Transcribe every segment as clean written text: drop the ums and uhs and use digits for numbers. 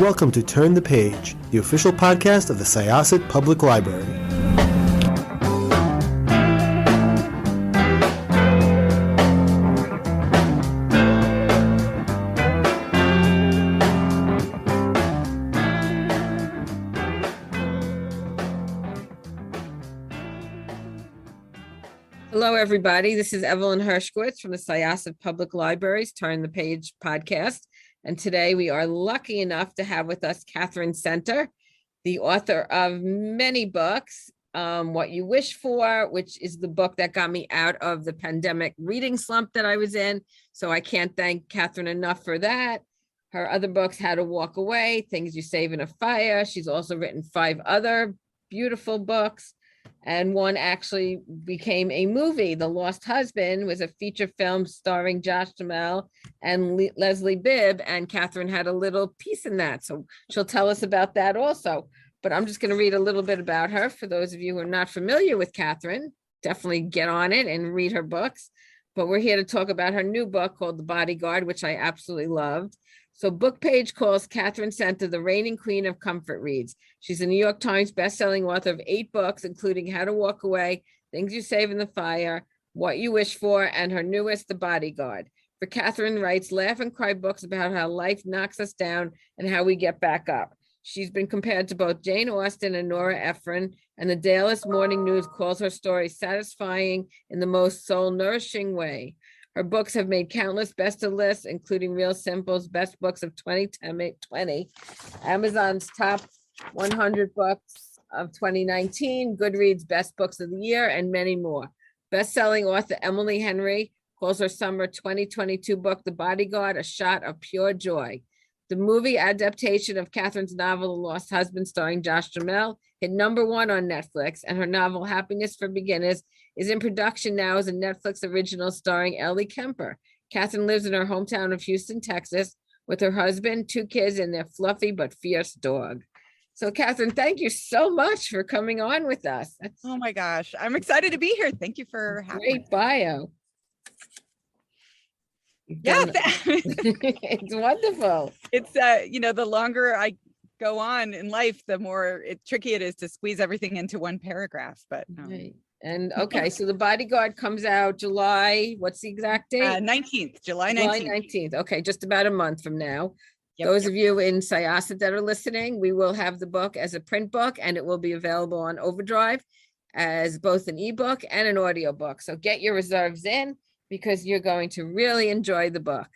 welcome to Turn the Page, the official podcast of the Syosset Public Library. Hello, everybody. This is Evelyn Hershkowitz from the Syosset Public Library's Turn the Page podcast. And today we are lucky enough to have with us Katherine Center, the author of many books, What You Wish For, which is the book that got me out of the pandemic reading slump that I was in. So I can't thank Katherine enough for that. Her other books, How to Walk Away, Things You Save in a Fire. She's also written 5 other beautiful books. And one actually became a movie. The Lost Husband was a feature film starring Josh Duhamel and Leslie Bibb, and Katherine had a little piece in that. So she'll tell us about that also. But I'm just going to read a little bit about her. For those of you who are not familiar with Katherine, definitely get on it and read her books. But we're here to talk about her new book called The Bodyguard, which I absolutely loved. So Book Page calls Katherine Center the reigning queen of comfort reads. She's a New York Times bestselling author of 8 books, including How to Walk Away, Things You Save in the Fire, What You Wish For, and her newest, The Bodyguard. For Katherine writes laugh and cry books about how life knocks us down and how we get back up. She's been compared to both Jane Austen and Nora Ephron, and the Dallas Morning News calls her story satisfying in the most soul-nourishing way. Her books have made countless bestseller lists, including Real Simple's Best Books of 2020, Amazon's Top 100 Books of 2019, Goodreads Best Books of the Year, and many more. Best-selling author Emily Henry calls her summer 2022 book, The Bodyguard, a shot of pure joy. The movie adaptation of Katherine's novel, The Lost Husband, starring Josh Duhamel, hit #1 on Netflix, and her novel, Happiness for Beginners, is in production now as a Netflix original starring Ellie Kemper. Katherine lives in her hometown of Houston, Texas, with her husband, 2 kids, and their fluffy but fierce dog. So, Katherine, thank you so much for coming on with us. Oh my gosh, I'm excited to be here. Thank you for having me. Great bio. Yeah, it's wonderful. It's the longer I go on in life, the more tricky it is to squeeze everything into one paragraph. But right. And okay, so The Bodyguard comes out July, what's the exact date? 19th, July 19th. Okay, just about a month from now. Those of you in Syosset that are listening, we will have the book as a print book, and it will be available on Overdrive as both an ebook and an audiobook. So get your reserves in, because you're going to really enjoy the book.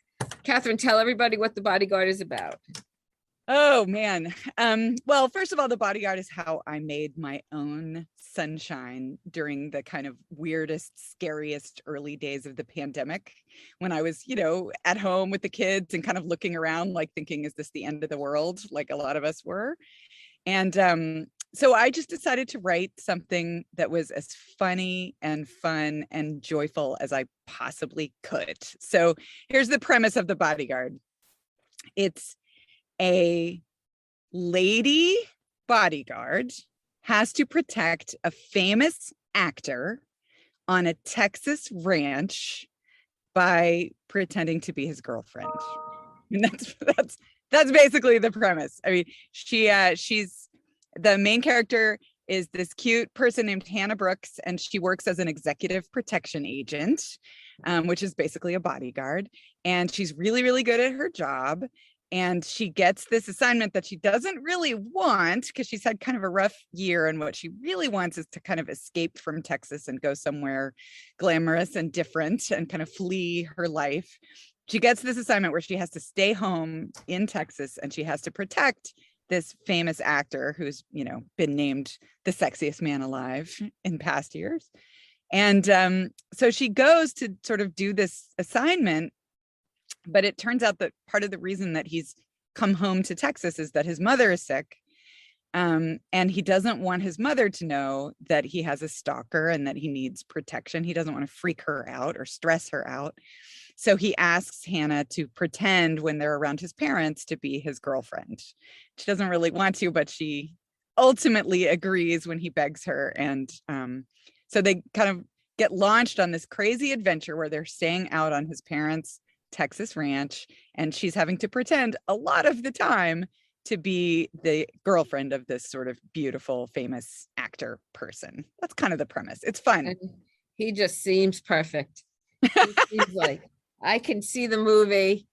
Katherine, tell everybody what The Bodyguard is about. Oh, man. Well, first of all, The Bodyguard is how I made my own sunshine during the kind of weirdest, scariest early days of the pandemic, when I was, at home with the kids and kind of looking around, like thinking, is this the end of the world? Like a lot of us were. And so I just decided to write something that was as funny and fun and joyful as I possibly could. So here's the premise of The Bodyguard. It's a lady bodyguard has to protect a famous actor on a Texas ranch by pretending to be his girlfriend. And that's basically the premise. I mean, she's the main character is this cute person named Hannah Brooks, and she works as an executive protection agent, which is basically a bodyguard. And she's really, really good at her job. And she gets this assignment that she doesn't really want, because she's had kind of a rough year. And what she really wants is to kind of escape from Texas and go somewhere glamorous and different and kind of flee her life. She gets this assignment where she has to stay home in Texas, and she has to protect this famous actor who's, been named the sexiest man alive in past years. And so she goes to sort of do this assignment, but it turns out that part of the reason that he's come home to Texas is that his mother is sick. And he doesn't want his mother to know that he has a stalker and that he needs protection. He doesn't want to freak her out or stress her out. So he asks Hannah to pretend when they're around his parents to be his girlfriend. She doesn't really want to, but she ultimately agrees when he begs her. And so they kind of get launched on this crazy adventure where they're staying out on his parents' Texas ranch, and she's having to pretend a lot of the time to be the girlfriend of this sort of beautiful, famous actor person. That's kind of the premise. It's fun. And he just seems perfect. He seems like I can see the movie.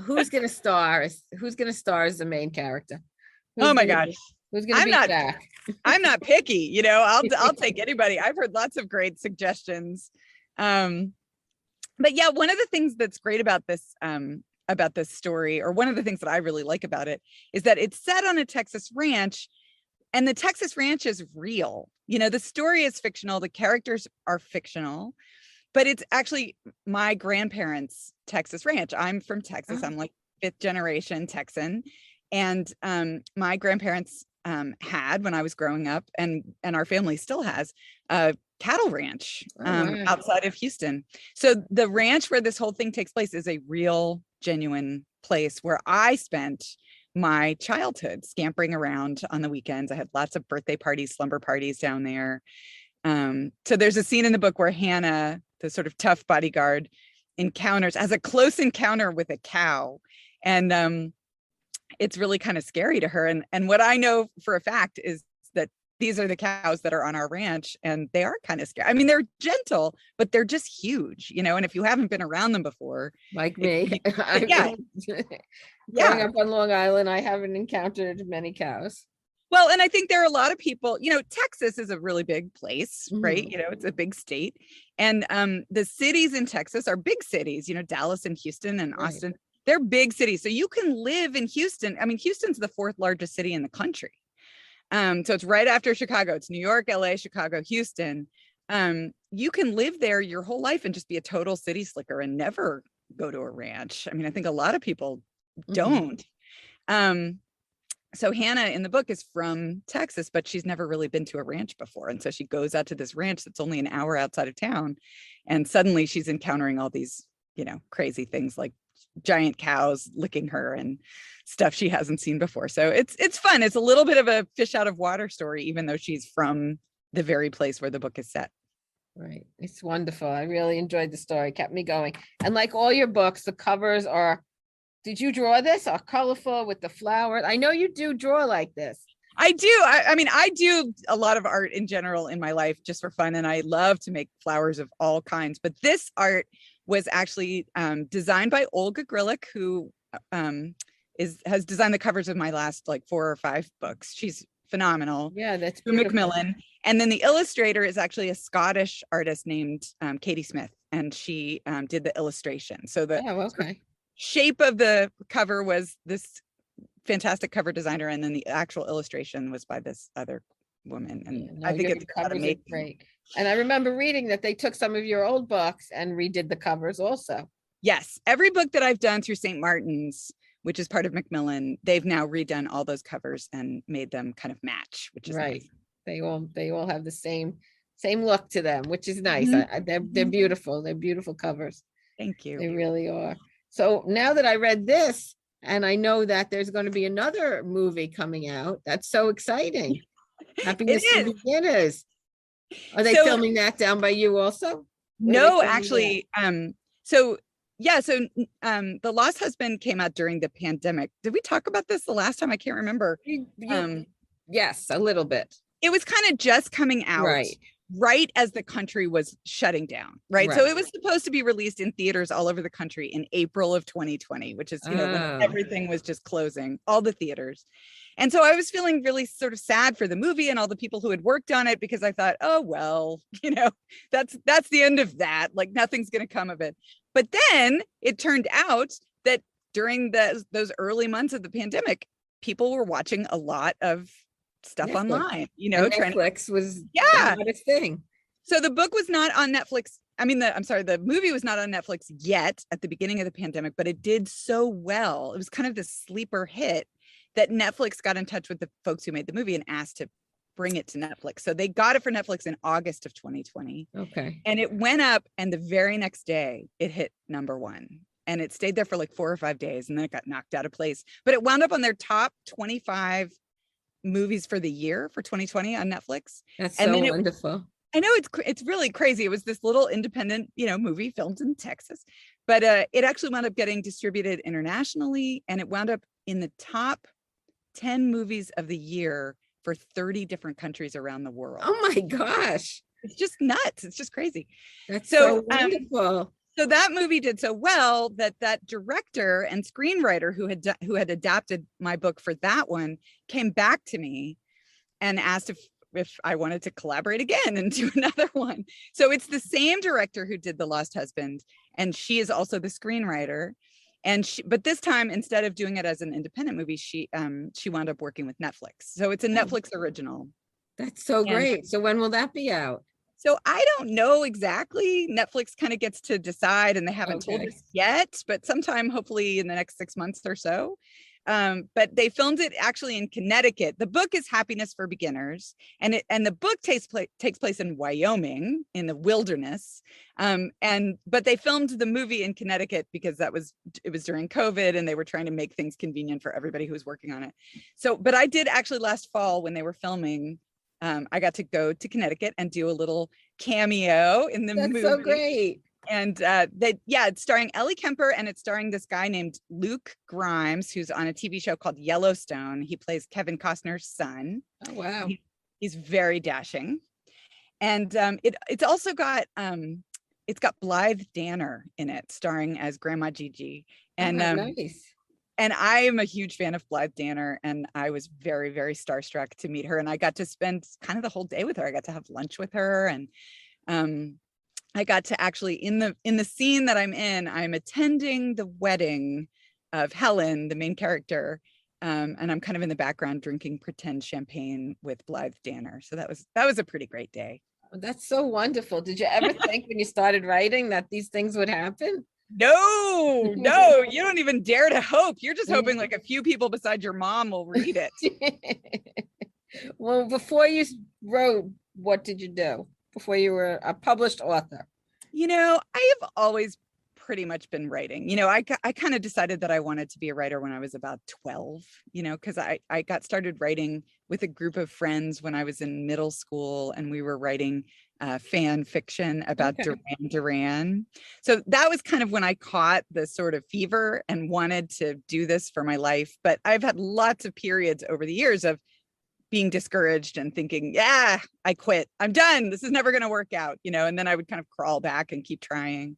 Who's gonna star? Who's gonna star as the main character? Oh my gosh. Who's gonna be Jack? I'm not picky, you know, I'll take anybody. I've heard lots of great suggestions. But yeah, one of the things that's great about this story, or one of the things that I really like about it, is that it's set on a Texas ranch, and the Texas ranch is real. You know, the story is fictional, the characters are fictional, but it's actually my grandparents' Texas ranch. I'm from Texas. I'm like 5th generation Texan. And my grandparents had, when I was growing up, and our family still has, a cattle ranch outside of Houston. So the ranch where this whole thing takes place is a real, genuine place where I spent my childhood scampering around on the weekends. I had lots of birthday parties, slumber parties down there. So there's a scene in the book where Hannah, the sort of tough bodyguard, has a close encounter with a cow. And it's really kind of scary to her. And what I know for a fact is that these are the cows that are on our ranch, and they are kind of scary. I mean, they're gentle, but they're just huge, you know, and if you haven't been around them before. Like me. Yeah. Growing up on Long Island, I haven't encountered many cows. Well, and I think there are a lot of people, you know, Texas is a really big place, right? You know, it's a big state. And the cities in Texas are big cities, you know, Dallas and Houston and Austin. They're big cities. So you can live in Houston. I mean, Houston's the 4th largest city in the country. So it's right after Chicago. It's New York, LA, Chicago, Houston. You can live there your whole life and just be a total city slicker and never go to a ranch. I mean, I think a lot of people don't. So Hannah in the book is from Texas, but she's never really been to a ranch before. And so she goes out to this ranch that's only an hour outside of town. And suddenly she's encountering all these, you know, crazy things like giant cows licking her and stuff she hasn't seen before. So it's fun. It's a little bit of a fish out of water story, even though she's from the very place where the book is set. Right. It's wonderful. I really enjoyed the story. It kept me going. And like all your books, the covers are, did you draw this? Are colorful with the flowers? I know you do draw like this. I do. I mean, I do a lot of art in general in my life just for fun. And I love to make flowers of all kinds. But this art was actually designed by Olga Grillick, who has designed the covers of my last like 4 or 5 books. She's phenomenal. Yeah, that's beautiful. Macmillan. And then the illustrator is actually a Scottish artist named Katie Smith, and she did the illustration. So the shape of the cover was this fantastic cover designer, and then the actual illustration was by this other woman. And I think it's great. And I remember reading that they took some of your old books and redid the covers also. Yes, every book that I've done through St. Martin's, which is part of Macmillan, they've now redone all those covers and made them kind of match, which is right. Nice. They all have the same look to them, which is nice. They're beautiful. They're beautiful covers. Thank you. They really are. So now that I read this, and I know that there's going to be another movie coming out, that's so exciting. Happiness to Beginners. Are they filming that down by you also? No, actually. The Lost Husband came out during the pandemic. Did we talk about this the last time? I can't remember. Yes, a little bit. It was kind of just coming out right as the country was shutting down, right? So it was supposed to be released in theaters all over the country in April of 2020, which is, you know, when everything was just closing, all the theaters. And so I was feeling really sort of sad for the movie and all the people who had worked on it, because I thought, oh, well, you know, that's the end of that. Like nothing's going to come of it. But then it turned out that during those early months of the pandemic, people were watching a lot of stuff Netflix. Online, you know, Netflix was the hottest thing. So the book was not on Netflix. I mean, the movie was not on Netflix yet at the beginning of the pandemic, but it did so well. It was kind of this sleeper hit that Netflix got in touch with the folks who made the movie and asked to bring it to Netflix. So they got it for Netflix in August of 2020. Okay. And it went up, and the very next day it hit #1. And it stayed there for like 4 or 5 days, and then it got knocked out of place. But it wound up on their top 25 movies for the year for 2020 on Netflix. That's so wonderful. I know it's really crazy. It was this little independent, you know, movie filmed in Texas, but it actually wound up getting distributed internationally, and it wound up in the top 10 movies of the year for 30 different countries around the world. Oh my gosh. It's just nuts. It's just crazy. That's so wonderful. So that movie did so well that that director and screenwriter who had adapted my book for that one came back to me and asked if I wanted to collaborate again and do another one. So it's the same director who did The Lost Husband, and she is also the screenwriter. And but this time, instead of doing it as an independent movie, she wound up working with Netflix. So it's a Netflix original. That's so great. So when will that be out? So I don't know exactly. Netflix kind of gets to decide, and they haven't told us yet, but sometime hopefully in the next 6 months or so. But they filmed it actually in Connecticut. The book is Happiness for Beginners, and the book takes place in Wyoming, in the wilderness. But they filmed the movie in Connecticut because it was during COVID, and they were trying to make things convenient for everybody who was working on it. So, but I did actually last fall when they were filming. I got to go to Connecticut and do a little cameo in the movie. That's so great. And it's starring Ellie Kemper, and it's starring this guy named Luke Grimes, who's on a TV show called Yellowstone. He plays Kevin Costner's son. Oh, wow. He's very dashing. And it's also got it's got Blythe Danner in it, starring as Grandma Gigi. And nice. And I am a huge fan of Blythe Danner, and I was very, very starstruck to meet her. And I got to spend kind of the whole day with her. I got to have lunch with her, and I got to actually in the scene that I'm in, I'm attending the wedding of Helen, the main character, and I'm kind of in the background drinking pretend champagne with Blythe Danner. So that was a pretty great day. That's so wonderful. Did you ever think when you started writing that these things would happen? No, you don't even dare to hope. You're just hoping like a few people besides your mom will read it. Well, before you wrote, what did you do before you were a published author? I have always pretty much been writing. I kind of decided that I wanted to be a writer when I was about 12, because I got started writing with a group of friends when I was in middle school, and we were writing fan fiction about Duran Duran. So that was kind of when I caught the sort of fever and wanted to do this for my life. But I've had lots of periods over the years of being discouraged and thinking, I quit. I'm done. This is never going to work out, and then I would kind of crawl back and keep trying.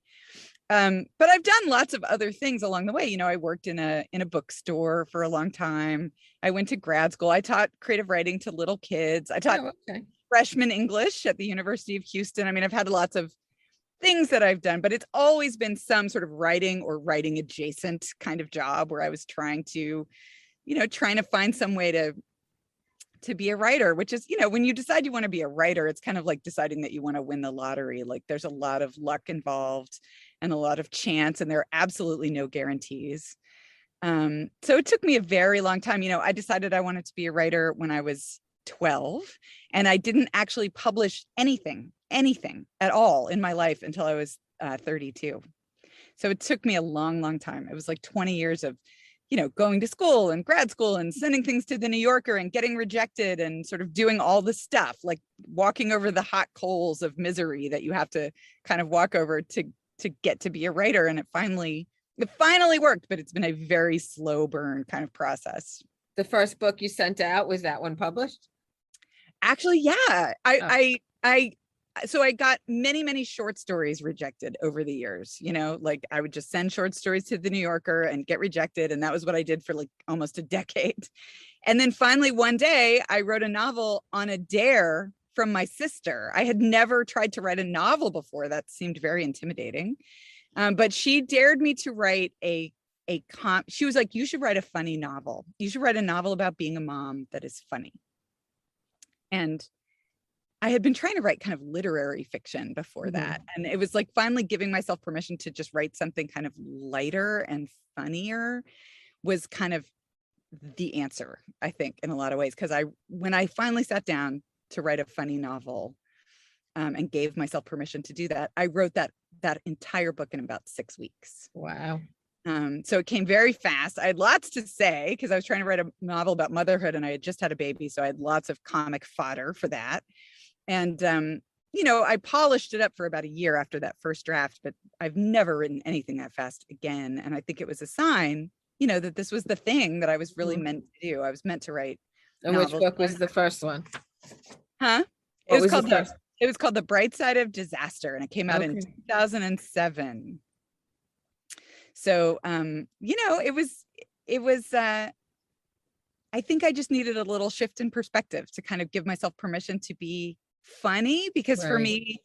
But I've done lots of other things along the way. I worked in a bookstore for a long time. I went to grad school. I taught creative writing to little kids. I taught freshman English at the University of Houston. I mean, I've had lots of things that I've done, but it's always been some sort of writing or writing adjacent kind of job where I was trying to find some way to be a writer, which is, when you decide you want to be a writer, it's kind of like deciding that you want to win the lottery. Like there's a lot of luck involved and a lot of chance, and there are absolutely no guarantees. So it took me a very long time. I decided I wanted to be a writer when I was 12, and I didn't actually publish anything at all in my life until I was 32. So it took me a long, long time. It was like 20 years of going to school and grad school and sending things to the New Yorker and getting rejected and sort of doing all the stuff, like walking over the hot coals of misery that you have to kind of walk over to get to be a writer. And it finally worked, but it's been a very slow burn kind of process. The first book you sent out, was that one published? Actually, yeah. So I got many, many short stories rejected over the years, like I would just send short stories to the New Yorker and get rejected. And that was what I did for like almost a decade. And then finally one day I wrote a novel on a dare from my sister. I had never tried to write a novel before. That seemed very intimidating. But she dared me to write she was like, you should write a funny novel. You should write a novel about being a mom that is funny. And I had been trying to write kind of literary fiction before that. And it was like finally giving myself permission to just write something kind of lighter and funnier was kind of the answer, I think, in a lot of ways. Because when I finally sat down to write a funny novel and gave myself permission to do that, I wrote that entire book in about 6 weeks. Wow. So it came very fast. I had lots to say because I was trying to write a novel about motherhood and I had just had a baby. So I had lots of comic fodder for that. And, I polished it up for about a year after that first draft, but I've never written anything that fast again. And I think it was a sign, that this was the thing that I was really meant to do. I was meant to write And which novels. book was the first one? Huh? What was the first? It was called The Bright Side of Disaster, and it came out in Okay. 2007. So, it was, I think I just needed a little shift in perspective to kind of give myself permission to be funny, because for Right. me,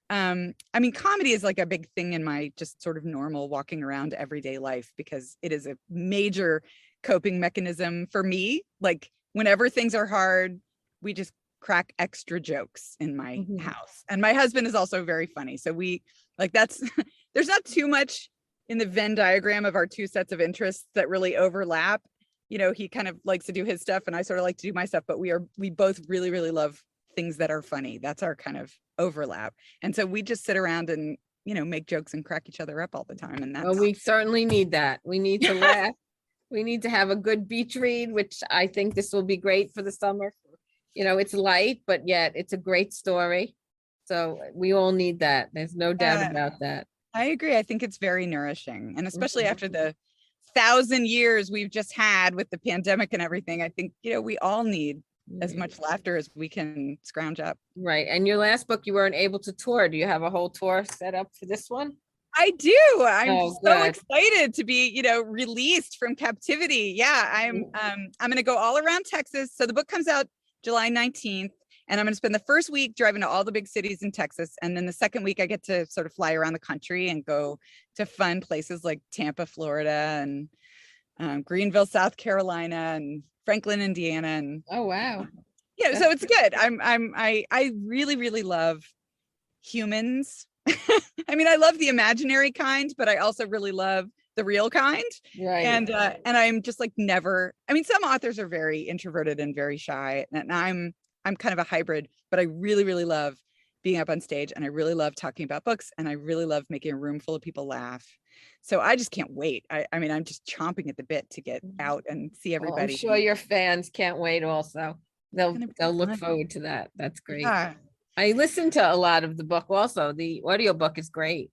I mean, comedy is like a big thing in my just sort of normal walking around everyday life, because it is a major coping mechanism for me. Like whenever things are hard, we just crack extra jokes in my Mhm. house. And my husband is also very funny. So we like that's there's not too much in the Venn diagram of our two sets of interests that really overlap. He kind of likes to do his stuff and I sort of like to do my stuff, but we both really, really love things that are funny. That's our kind of overlap. And so we just sit around and, make jokes and crack each other up all the time. And that's Well, we certainly need that. We need to laugh. We need to have a good beach read, which I think this will be great for the summer. It's light, but yet it's a great story. So we all need that. There's no doubt about that. I agree. I think it's very nourishing. And especially Mhm. after the 1,000 years we've just had with the pandemic and everything, I think, we all need as much laughter as we can scrounge up. Right. And your last book, you weren't able to tour. Do you have a whole tour set up for this one? I do. I'm Oh, so good. excited to be, released from captivity. Yeah, I'm going to go all around Texas. So the book comes out July 19th, and I'm going to spend the first week driving to all the big cities in Texas. And then the second week I get to sort of fly around the country and go to fun places like Tampa, Florida, and Greenville, South Carolina, and Franklin, Indiana. And Oh, wow. so it's good. I really, really love humans. I mean, I love the imaginary kind, but I also really love the real kind. Right. And I'm just like never, I mean, some authors are very introverted and very shy, and I'm kind of a hybrid, but I really, really love being up on stage, and I really love talking about books, and I really love making a room full of people laugh. So I just can't wait. I mean, I'm just chomping at the bit to get out and see Well, everybody. I'm sure your fans can't wait also. They'll gonna be look fun. forward to that. That's great. Yeah. I listened to a lot of the book also. The audiobook is great.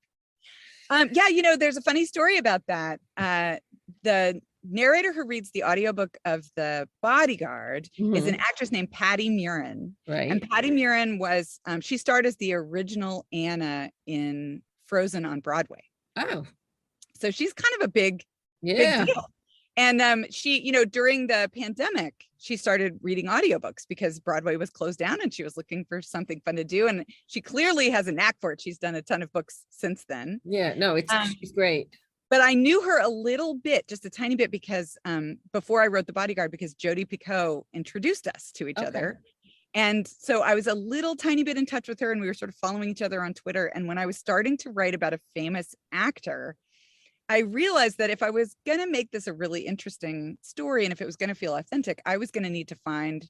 Yeah, there's a funny story about that. The narrator who reads the audiobook of The Bodyguard is an actress named Patty Murin. Right. And Patty Murin was, she starred as the original Anna in Frozen on Broadway. Oh, So she's kind of a big yeah. deal. And she, during the pandemic, she started reading audiobooks because Broadway was closed down and she was looking for something fun to do. And she clearly has a knack for it. She's done a ton of books since then. Yeah, no, she's great. But I knew her a little bit, just a tiny bit, because before I wrote The Bodyguard, because Jodi Picoult introduced us to each other. And so I was a little tiny bit in touch with her, and we were sort of following each other on Twitter. And when I was starting to write about a famous actor, I realized that if I was going to make this a really interesting story, and if it was going to feel authentic, I was going to need to find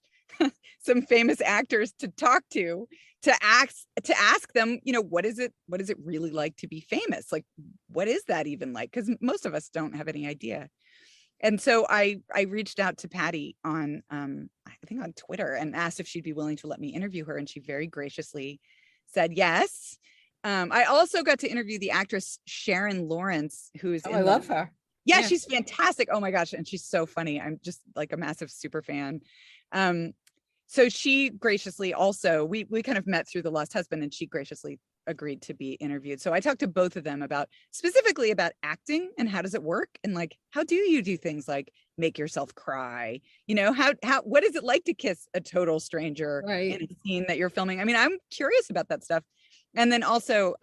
some famous actors to talk to ask them, what is it really like to be famous? Like, what is that even like? Because most of us don't have any idea. And so I reached out to Patty on, I think on Twitter, and asked if she'd be willing to let me interview her. And she very graciously said yes. I also got to interview the actress Sharon Lawrence, who's I love her. Yeah, she's fantastic. Oh my gosh. And she's so funny. I'm just like a massive super fan. So she graciously also, we kind of met through The Lost Husband, and she graciously agreed to be interviewed. So I talked to both of them specifically about acting and how does it work? And like, how do you do things like make yourself cry? What is it like to kiss a total stranger in a scene that you're filming? I mean, I'm curious about that stuff. And then also,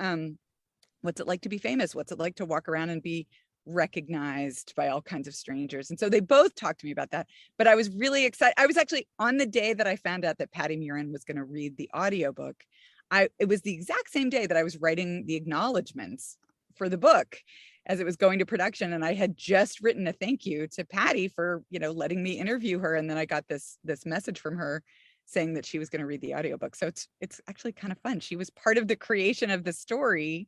what's it like to be famous? What's it like to walk around and be recognized by all kinds of strangers? And so they both talked to me about that, but I was really excited. I was actually, on the day that I found out that Patty Murin was going to read the audiobook, it was the exact same day that I was writing the acknowledgements for the book as it was going to production. And I had just written a thank you to Patty for, letting me interview her. And then I got this message from her saying that she was going to read the audiobook. So it's actually kind of fun. She was part of the creation of the story.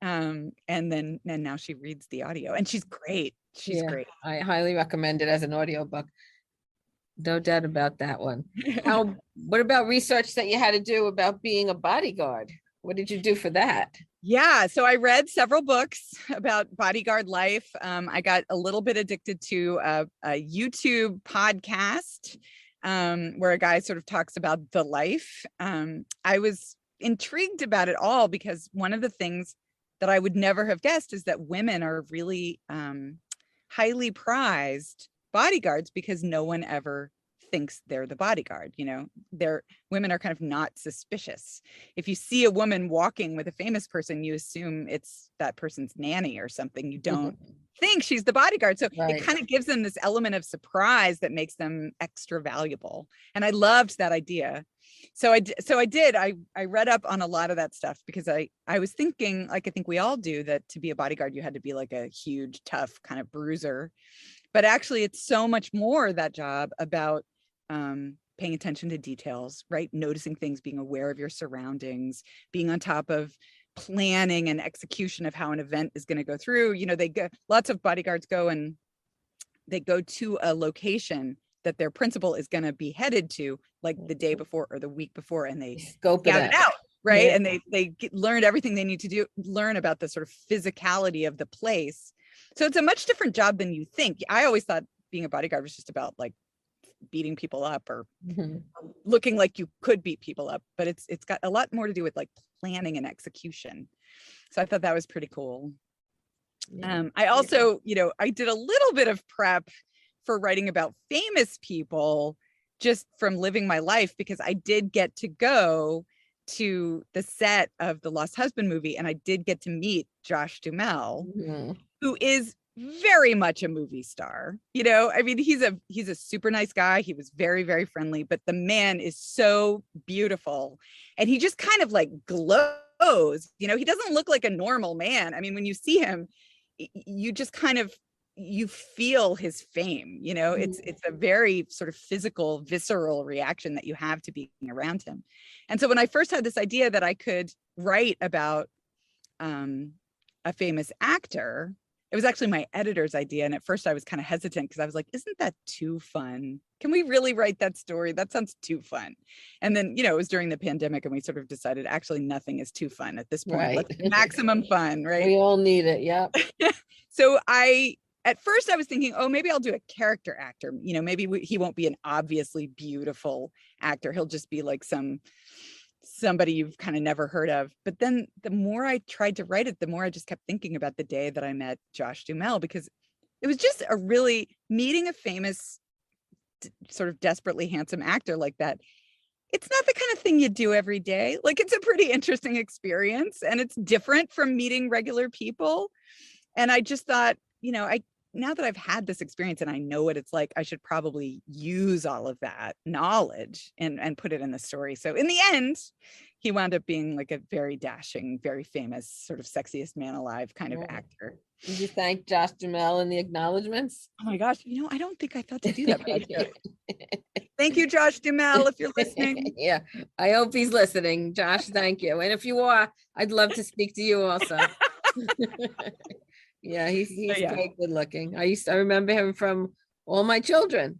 And now she reads the audio, and she's great. She's great. I highly recommend it as an audiobook. No doubt about that one. What about research that you had to do about being a bodyguard? What did you do for that? Yeah, so I read several books about bodyguard life. I got a little bit addicted to a YouTube podcast where a guy sort of talks about the life. I was intrigued about it all because one of the things that I would never have guessed is that women are really highly prized bodyguards because no one ever thinks they're the bodyguard. Women are kind of not suspicious. If you see a woman walking with a famous person, you assume it's that person's nanny or something. You don't think she's the bodyguard. So Right. It kind of gives them this element of surprise that makes them extra valuable. And I loved that idea. So I read up on a lot of that stuff because I was thinking, like I think we all do, that to be a bodyguard, you had to be like a huge, tough kind of bruiser. But actually, it's so much more, that job, about paying attention to details, right? Noticing things, being aware of your surroundings, being on top of planning and execution of how an event is going to go through. Lots of bodyguards go to a location that their principal is going to be headed to, like the day before or the week before, and they scope it out, right? Yeah. And they learned everything they need to learn about the sort of physicality of the place. So it's a much different job than you think. I always thought being a bodyguard was just about like beating people up or looking like you could beat people up, but it's got a lot more to do with like planning and execution. So I thought that was pretty cool. I also, I did a little bit of prep for writing about famous people just from living my life, because I did get to go to the set of the Lost Husband movie, and I did get to meet Josh Duhamel, who is very much a movie star. I mean, he's a super nice guy. He was very, very friendly, but the man is so beautiful, and he just kind of like glows. He doesn't look like a normal man. I mean, when you see him, you just kind of, you feel his fame. It's a very sort of physical, visceral reaction that you have to being around him. And so when I first had this idea that I could write about a famous actor, it was actually my editor's idea. And at first I was kind of hesitant because I was like, isn't that too fun? Can we really write that story? That sounds too fun. And then, it was during the pandemic and we sort of decided actually nothing is too fun at this point. Right. Let's maximum fun, right? We all need it. Yeah. So at first I was thinking, oh, maybe I'll do a character actor. Maybe he won't be an obviously beautiful actor. He'll just be like somebody you've kind of never heard of. But then the more I tried to write it, the more I just kept thinking about the day that I met Josh Duhamel, because it was just meeting a famous, sort of desperately handsome actor like that. It's not the kind of thing you do every day. Like, it's a pretty interesting experience, and it's different from meeting regular people. And I just thought, now that I've had this experience and I know what it's like, I should probably use all of that knowledge and put it in the story. So in the end, he wound up being like a very dashing, very famous, sort of sexiest man alive kind of actor. Did you thank Josh Duhamel in the acknowledgements? Oh my gosh, I don't think I thought to do that. Thank you, Josh Duhamel, if you're listening. Yeah, I hope he's listening. Josh, thank you. And if you are, I'd love to speak to you also. Yeah, he's quite good looking. I remember him from All My Children.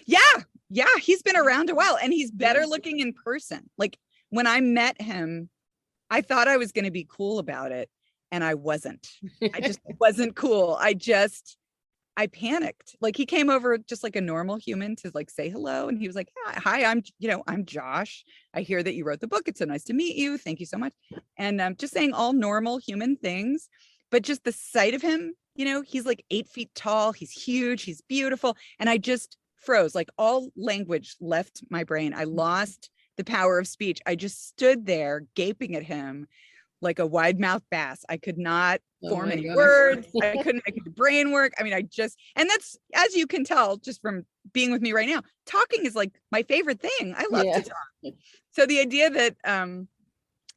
Yeah, he's been around a while, and he's better looking in person. Like, when I met him, I thought I was going to be cool about it, and I wasn't. I just wasn't cool. I panicked. Like, he came over just like a normal human to like say hello, and he was like, hi, I'm Josh. I hear that you wrote the book. It's so nice to meet you. Thank you so much. And just saying all normal human things. But just the sight of him, he's like 8 feet tall. He's huge. He's beautiful. And I just froze. Like, all language left my brain. I lost the power of speech. I just stood there gaping at him like a wide-mouthed bass. I could not form any words. I couldn't make my brain work. I mean, and that's, as you can tell, just from being with me right now, talking is like my favorite thing. I love to talk. So the idea that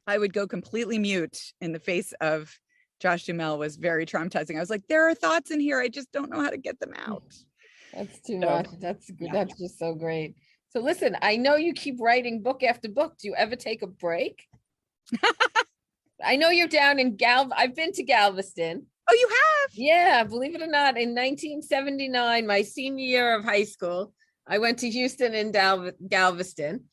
I would go completely mute in the face of Josh Duhamel was very traumatizing. I was like, there are thoughts in here. I just don't know how to get them out. That's too much. That's good. That's just so great. So listen, I know you keep writing book after book. Do you ever take a break? I know you're down in I've been to Galveston. Oh, you have? Yeah, believe it or not, in 1979, my senior year of high school, I went to Houston and Galveston.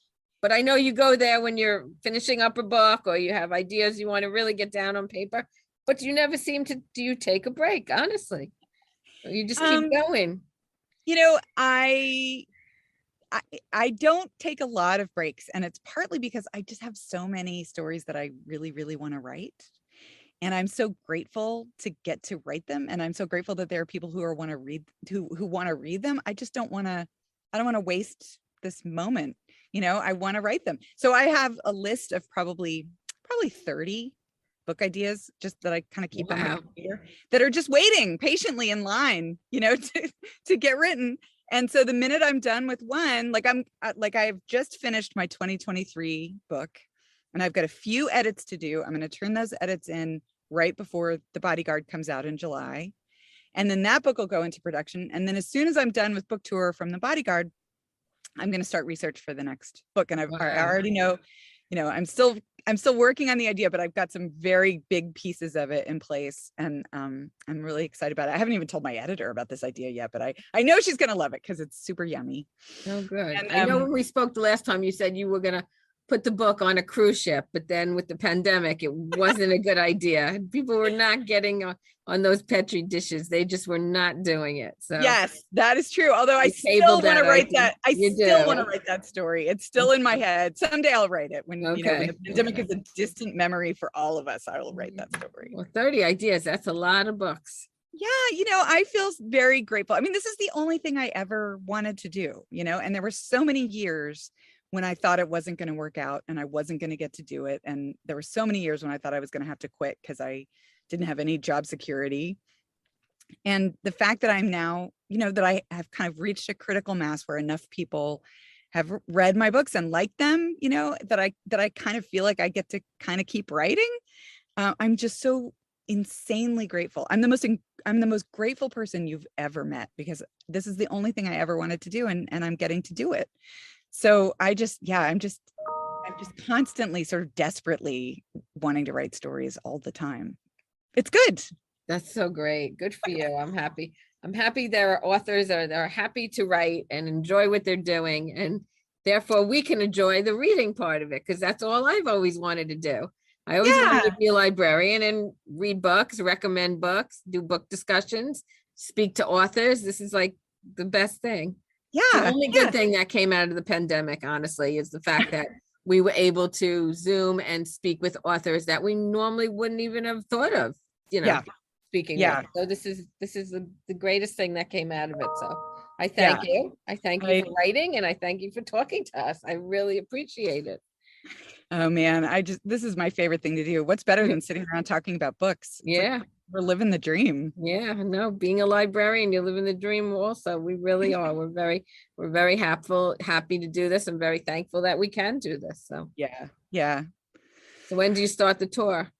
But I know you go there when you're finishing up a book or you have ideas you want to really get down on paper, but you never seem to, do you take a break, honestly? Or you just keep going? You know, I don't take a lot of breaks, and it's partly because I just have so many stories that I really, really want to write. And I'm so grateful to get to write them. And I'm so grateful that there are people who want to read, who want to read them. I don't want to waste this moment. You know, I want to write them. So I have a list of probably 30 book ideas just that I kind of keep on my computer that are just waiting patiently in line, you know, to get written. And so the minute I'm done with one, I've just finished my 2023 book and I've got a few edits to do. I'm going to turn those edits in right before The Bodyguard comes out in July. And then that book will go into production. And then as soon as I'm done with book tour from The Bodyguard, I'm going to start research for the next book. And I already know, you know, I'm still working on the idea, but I've got some very big pieces of it in place. And I'm really excited about it. I haven't even told my editor about this idea yet, but I know she's going to love it because it's super yummy. Oh, good. And, I know when we spoke the last time, you said you were going to put the book on a cruise ship, but then with the pandemic, it wasn't a good idea. People were not getting on those Petri dishes. They just were not doing it. So yes, that is true. Although I still want to write that. I still want to write that story. It's still in my head. Someday I'll write it when, you know, when the pandemic is a distant memory for all of us. I will write that story. Well, 30 ideas. That's a lot of books. Yeah, you know, I feel very grateful. I mean, this is the only thing I ever wanted to do, you know, and there were so many years when I thought it wasn't going to work out and I wasn't going to get to do it. And there were so many years when I thought I was going to have to quit because I didn't have any job security. And the fact that I'm now, you know, that I have kind of reached a critical mass where enough people have read my books and liked them, you know, that I kind of feel like I get to kind of keep writing. I'm just so insanely grateful. I'm the most grateful person you've ever met because this is the only thing I ever wanted to do, and I'm getting to do it. So I'm just constantly sort of desperately wanting to write stories all the time. It's good. That's so great. Good for you. I'm happy. I'm happy there are authors that are happy to write and enjoy what they're doing. And therefore we can enjoy the reading part of it because that's all I've always wanted to do. I always wanted to be a librarian and read books, recommend books, do book discussions, speak to authors. This is like the best thing. Yeah. The only good thing that came out of the pandemic, honestly, is the fact that we were able to Zoom and speak with authors that we normally wouldn't even have thought of, you know, speaking with. So this is the greatest thing that came out of it. So I thank you. I thank you for writing and I thank you for talking to us. I really appreciate it. Oh man, this is my favorite thing to do. What's better than sitting around talking about books? It's like we're living the dream. Yeah, no, being a librarian, you're living the dream also. We really are. We're very happy to do this. I'm very thankful that we can do this. So yeah. So when do you start the tour?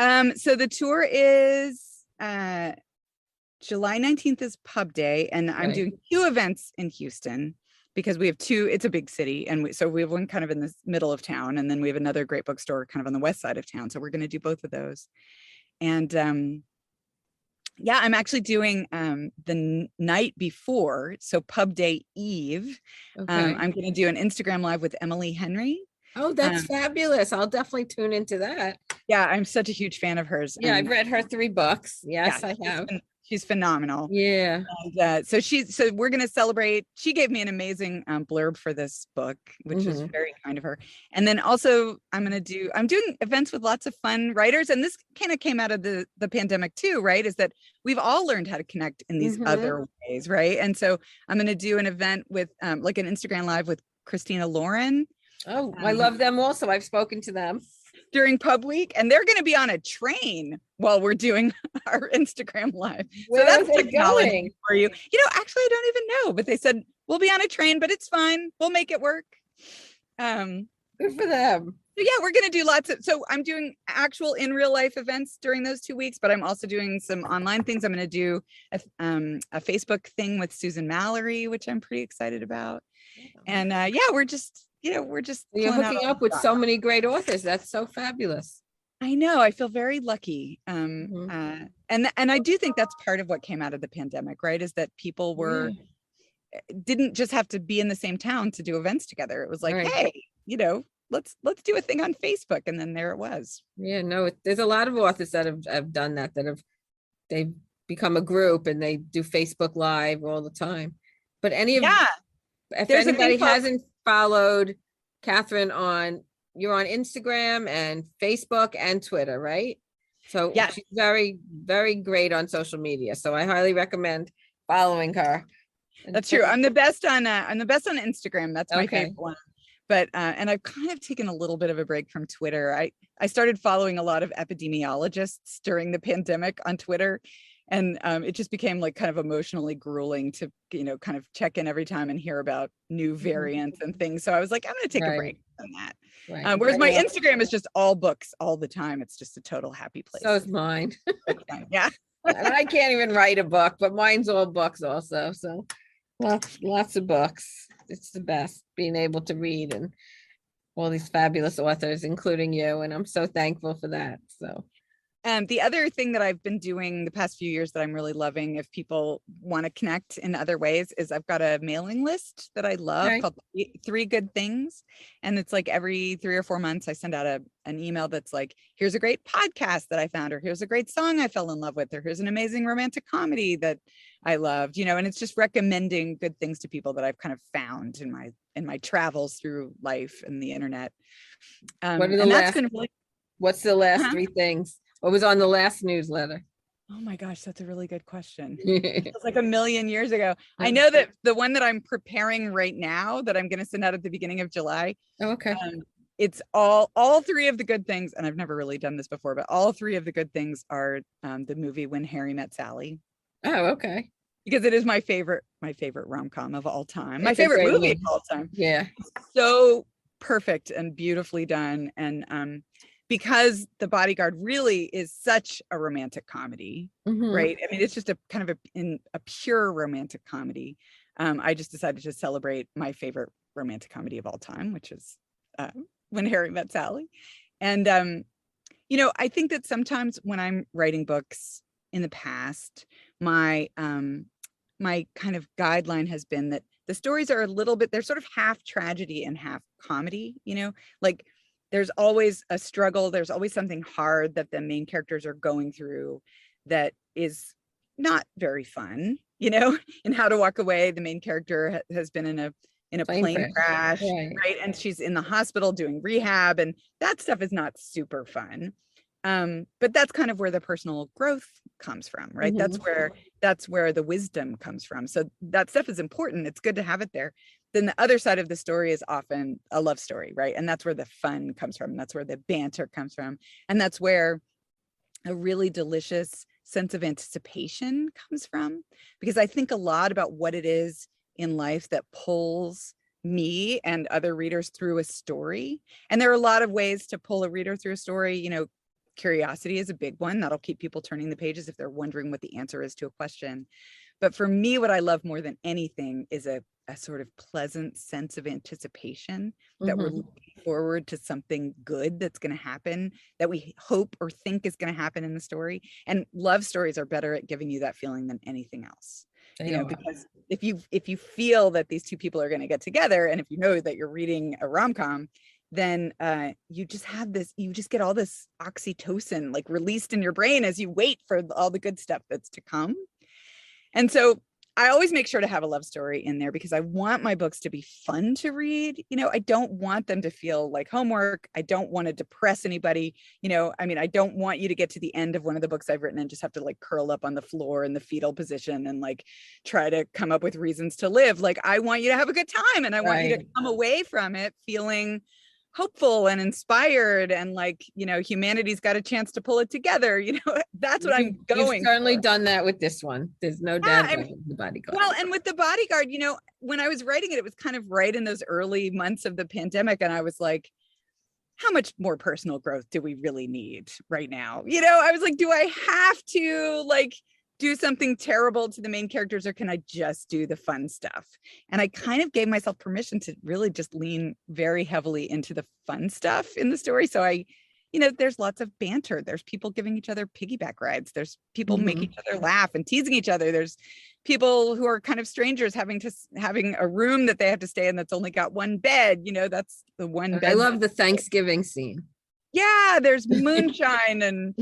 So the tour is July 19th is pub day, and I'm doing 2 events in Houston because we have 2, it's a big city. And so we have one kind of in the middle of town, and then we have another great bookstore kind of on the west side of town. So we're going to do both of those. And I'm actually doing the night before, so pub day eve. I'm going to do an Instagram live with Emily Henry. Oh, that's fabulous. I'll definitely tune into that. Yeah, I'm such a huge fan of hers. Yeah, I've read her 3 books. Yes, I have. She's phenomenal. Yeah. And so we're going to celebrate. She gave me an amazing blurb for this book, which was very kind of her. And then also I'm doing events with lots of fun writers. And this kind of came out of the pandemic too, right? Is that we've all learned how to connect in these other ways, right? And so I'm going to do an event with like an Instagram live with Christina Lauren. Oh, I love them also. I've spoken to them during pub week, and they're going to be on a train while we're doing our Instagram live. Where so that's going for you. You know, actually, I don't even know, but they said we'll be on a train, but it's fine. We'll make it work. Good for them. So yeah, we're going to do so I'm doing actual in real life events during those 2 weeks, but I'm also doing some online things. I'm going to do a Facebook thing with Susan Mallory, which I'm pretty excited about. And we're just you're hooking up with so many great authors. That's so fabulous. I know. I feel very lucky. And I do think that's part of what came out of the pandemic, right? Is that people didn't just have to be in the same town to do events together. It was like, hey, let's do a thing on Facebook. And then there it was. Yeah, no, there's a lot of authors that have done that, they've become a group and they do Facebook Live all the time. But if there's a thing anybody called- hasn't followed Katherine you're on Instagram and Facebook and Twitter, right? So Yeah. she's very, very great on social media. So I highly recommend following her. That's true. I'm the best on Instagram. That's my Okay. favorite one. But and I've kind of taken a little bit of a break from Twitter. I started following a lot of epidemiologists during the pandemic on Twitter. And it just became like kind of emotionally grueling to, kind of check in every time and hear about new variants and things. So I was like, I'm going to take a break from that. Right. Whereas my Instagram is just all books all the time. It's just a total happy place. So is mine. Yeah. And I can't even write a book, but mine's all books also. So lots of books. It's the best being able to read and all these fabulous authors, including you. And I'm so thankful for that. So. The other thing that I've been doing the past few years that I'm really loving, if people want to connect in other ways, is I've got a mailing list that I love called 3 Good Things. And it's like every 3 or 4 months, I send out an email that's like, here's a great podcast that I found, or here's a great song I fell in love with, or here's an amazing romantic comedy that I loved, and it's just recommending good things to people that I've kind of found in my travels through life and the internet. What's the last 3 things? What was on the last newsletter? Oh my gosh, that's a really good question. It was like a million years ago. I know that the one that I'm preparing right now that I'm going to send out at the beginning of July. Oh, okay. It's all 3 of the good things, and I've never really done this before, but all 3 of the good things are the movie When Harry Met Sally. Oh, okay. Because it is my favorite rom-com of all time. My favorite movie of all time. Yeah. So perfect and beautifully done. And because The Bodyguard really is such a romantic comedy, right? I mean, it's just a kind of a pure romantic comedy. I just decided to celebrate my favorite romantic comedy of all time, which is When Harry Met Sally. And, I think that sometimes when I'm writing books in the past, my kind of guideline has been that the stories are they're sort of half tragedy and half comedy, like there's always a struggle. There's always something hard that the main characters are going through that is not very fun, in How to Walk Away. The main character has been in a plane crash, right? And she's in the hospital doing rehab, and that stuff is not super fun. But that's kind of where the personal growth comes from, right? That's where the wisdom comes from. So that stuff is important. It's good to have it there. Then the other side of the story is often a love story, right? And that's where the fun comes from. That's where the banter comes from. And that's where a really delicious sense of anticipation comes from. Because I think a lot about what it is in life that pulls me and other readers through a story. And there are a lot of ways to pull a reader through a story. Curiosity is a big one that'll keep people turning the pages if they're wondering what the answer is to a question. But for me, what I love more than anything is a sort of pleasant sense of anticipation that we're looking forward to something good that's going to happen, that we hope or think is going to happen in the story. And love stories are better at giving you that feeling than anything else. Because if you feel that these 2 people are going to get together, and if you know that you're reading a rom-com, then you just get all this oxytocin like released in your brain as you wait for all the good stuff that's to come. And so I always make sure to have a love story in there because I want my books to be fun to read. I don't want them to feel like homework. I don't want to depress anybody. I don't want you to get to the end of one of the books I've written and just have to like curl up on the floor in the fetal position and like try to come up with reasons to live. Like I want you to have a good time, and I want you to come away from it feeling hopeful and inspired, and like humanity's got a chance to pull it together. That's what I'm going. You've certainly done that with this one. There's no doubt about The Bodyguard. Well, and with The Bodyguard, when I was writing it, it was kind of right in those early months of the pandemic, and I was like, how much more personal growth do we really need right now? I was like, do I have to like do something terrible to the main characters, or can I just do the fun stuff? And I kind of gave myself permission to really just lean very heavily into the fun stuff in the story. So I there's lots of banter. There's people giving each other piggyback rides. There's people making each other laugh and teasing each other. There's people who are kind of strangers having a room that they have to stay in that's only got one bed. That's the one bed. I love the Thanksgiving scene. Yeah, there's moonshine and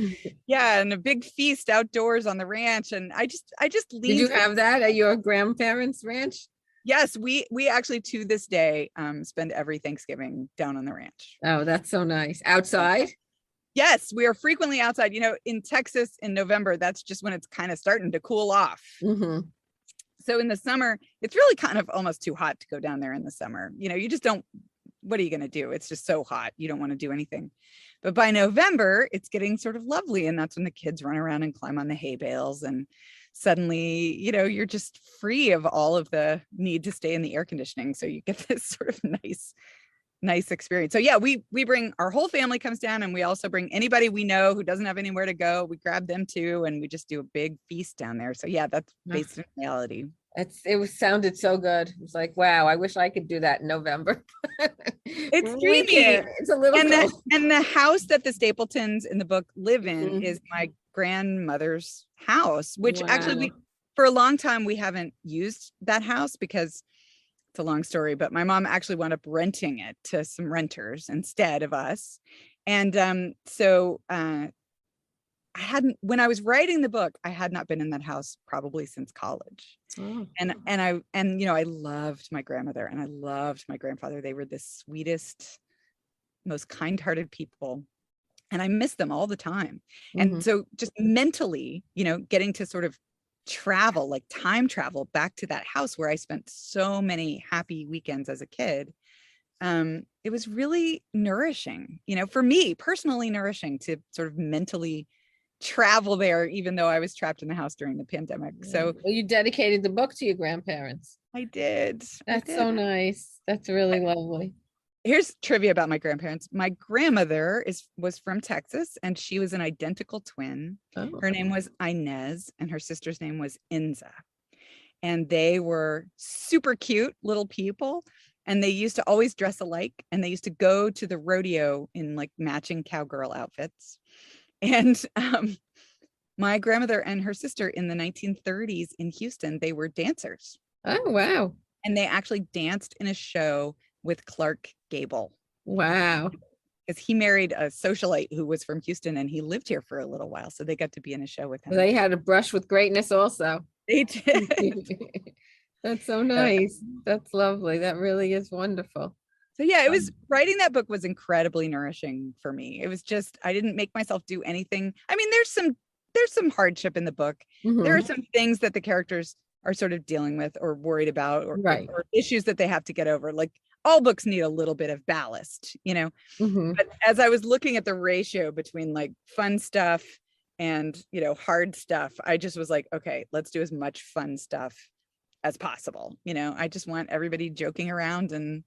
and a big feast outdoors on the ranch. And I just leaned. Did you have that at your grandparents' ranch? Yes, we actually to this day spend every Thanksgiving down on the ranch. Oh, that's so nice. Outside? Yes, we are frequently outside. In Texas in November, that's just when it's kind of starting to cool off. So in the summer, it's really kind of almost too hot to go down there in the summer. You just don't. What are you going to do? It's just so hot. You don't want to do anything. But by November, it's getting sort of lovely. And that's when the kids run around and climb on the hay bales. And suddenly, you're just free of all of the need to stay in the air conditioning. So you get this sort of nice experience. So yeah, we bring our whole family comes down, and we also bring anybody we know who doesn't have anywhere to go. We grab them too. And we just do a big feast down there. So yeah, that's based in reality. Sounded so good. It was like, wow, I wish I could do that in November. It's dreamy. It's a little and the house that the Stapletons in the book live in is my grandmother's house, which actually for a long time we haven't used that house because it's a long story, but my mom actually wound up renting it to some renters instead of us. And so when I was writing the book, I had not been in that house probably since college. And I loved my grandmother and I loved my grandfather. They were the sweetest, most kind-hearted people. And I miss them all the time. And so just mentally, getting to sort of travel, like time travel back to that house where I spent so many happy weekends as a kid. It was really nourishing, for me, personally nourishing to sort of mentally travel there, even though I was trapped in the house during the pandemic. So you dedicated the book to your grandparents. I did. That's so nice. That's really lovely. Here's trivia about my grandparents. My grandmother was from Texas, and she was an identical twin. Her name was Inez, and her sister's name was Inza. And they were super cute little people. And they used to always dress alike. And they used to go to the rodeo in like matching cowgirl outfits. And my grandmother and her sister in the 1930s in Houston, they were dancers. Oh, wow. And they actually danced in a show with Clark Gable. Wow. Because he married a socialite who was from Houston and he lived here for a little while. So they got to be in a show with him. They had a brush with greatness also. They did. That's so nice. That's lovely. That really is wonderful. So yeah, writing that book was incredibly nourishing for me. It was just, I didn't make myself do anything. I mean, there's some hardship in the book. There are some things that the characters are sort of dealing with or worried about or issues that they have to get over. Like all books need a little bit of ballast, But as I was looking at the ratio between like fun stuff and, hard stuff, I just was like, okay, let's do as much fun stuff as possible. I just want everybody joking around and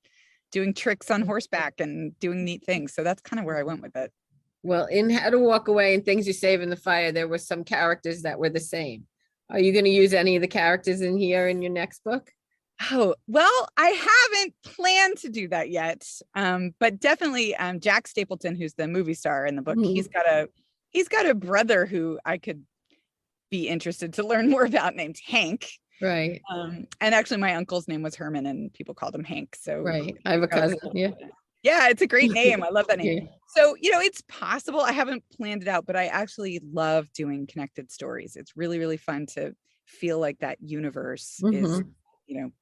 doing tricks on horseback and doing neat things. So that's kind of where I went with it. Well, in How to Walk Away and Things You Save in the Fire, there were some characters that were the same. Are you going to use any of the characters in here in your next book? Oh, well, I haven't planned to do that yet. But definitely Jack Stapleton, who's the movie star in the book, he's got a brother who I could be interested to learn more about named Hank. Right. And actually my uncle's name was Herman and people called him Hank. So right. I have a cousin. Yeah, it's a great name. I love that name. So, it's possible. I haven't planned it out, but I actually love doing connected stories. It's really, really fun to feel like that universe is,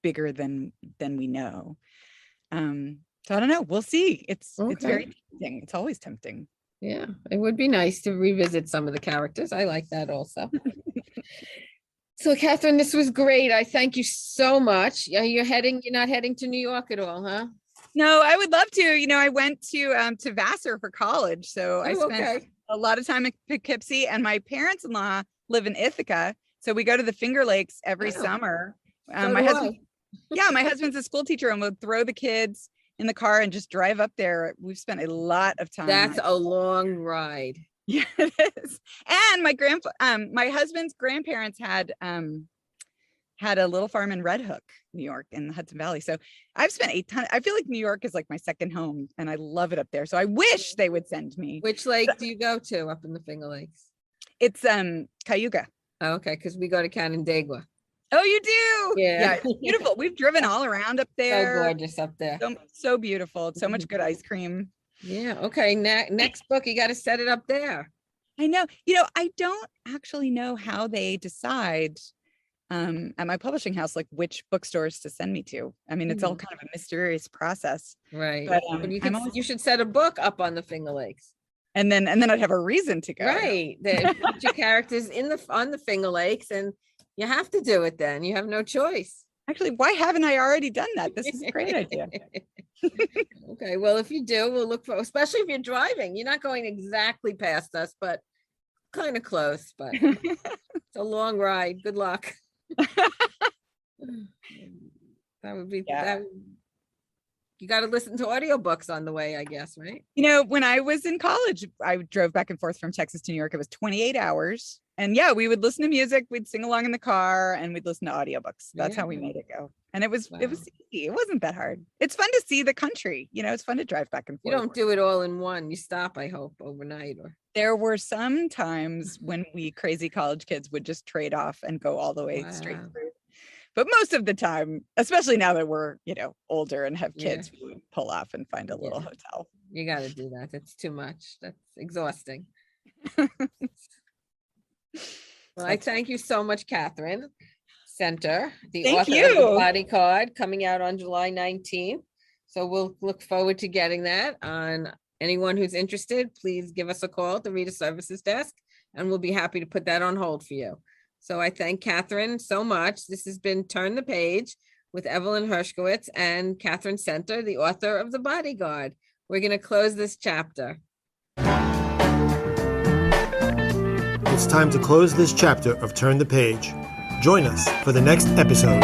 bigger than we know. So I don't know. We'll see. It's very tempting. It's always tempting. Yeah, it would be nice to revisit some of the characters. I like that also. So Katherine, this was great. I thank you so much. You're not heading to New York at all, huh? No, I would love to. I went to Vassar for college. So I spent a lot of time in Poughkeepsie, and my parents-in-law live in Ithaca. So we go to the Finger Lakes every summer. My husband's a school teacher, and we'll throw the kids in the car and just drive up there. We've spent a lot of time. That's a long ride. Yeah, it is. And my husband's grandparents had had a little farm in Red Hook, New York, in the Hudson Valley. So I've spent I feel like New York is like my second home, and I love it up there. So I wish they would send me. Which lake do you go to up in the Finger Lakes? It's Cayuga. Oh, okay, because we go to Canandaigua. Oh, you do? Yeah. It's beautiful. We've driven all around up there. So gorgeous up there. So beautiful. It's so much good ice cream. Yeah. Okay. Next book, you got to set it up there. I know. I don't actually know how they decide at my publishing house, like which bookstores to send me to. I mean, it's all kind of a mysterious process. Right. But, But you should set a book up on the Finger Lakes. And then I'd have a reason to go. Right. Put your characters on the Finger Lakes, and you have to do it then. You have no choice. Actually, why haven't I already done that? This is a great idea. Okay. Well, if you do, we'll look for, especially if you're driving. You're not going exactly past us, but kind of close. But it's a long ride. Good luck. That would be you got to listen to audiobooks on the way, I guess, right? When I was in college, I drove back and forth from Texas to New York. It was 28 hours. And yeah, we would listen to music, we'd sing along in the car, and we'd listen to audiobooks. That's how we made it go. And it was easy. It wasn't that hard. It's fun to see the country. It's fun to drive back and forth. You don't do it all in one. You stop, I hope, overnight. Or there were some times when we crazy college kids would just trade off and go all the way straight through. But most of the time, especially now that we're, older and have kids, we would pull off and find a little hotel. You got to do that. That's too much. That's exhausting. Well, I thank you so much, Katherine Center, the author of The Bodyguard, coming out on July 19th. So we'll look forward to getting that. On anyone who's interested, please give us a call at the Reader Services Desk, and we'll be happy to put that on hold for you. So I thank Katherine so much. This has been Turn the Page with Evelyn Hershkowitz and Katherine Center, the author of The Bodyguard. We're going to close this chapter. It's time to close this chapter of Turn the Page. Join us for the next episode.